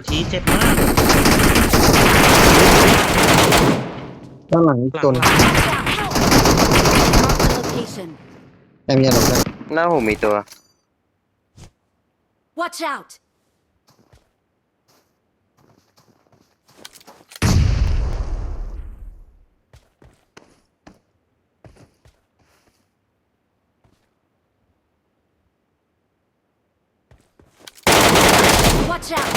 ทีเจ็บมากด้านหลังอีกตัวหนึ่ง Watch out! Help! Mark the location. แอมยันหลบได้ หน้าผมมีตัว Watch out! Watch out!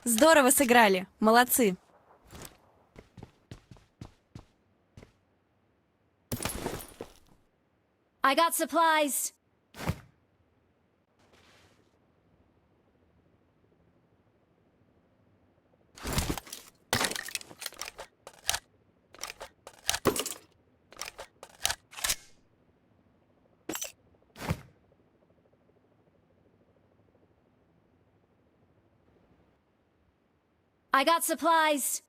Здорово сыграли. Молодцы. I got supplies. I got supplies.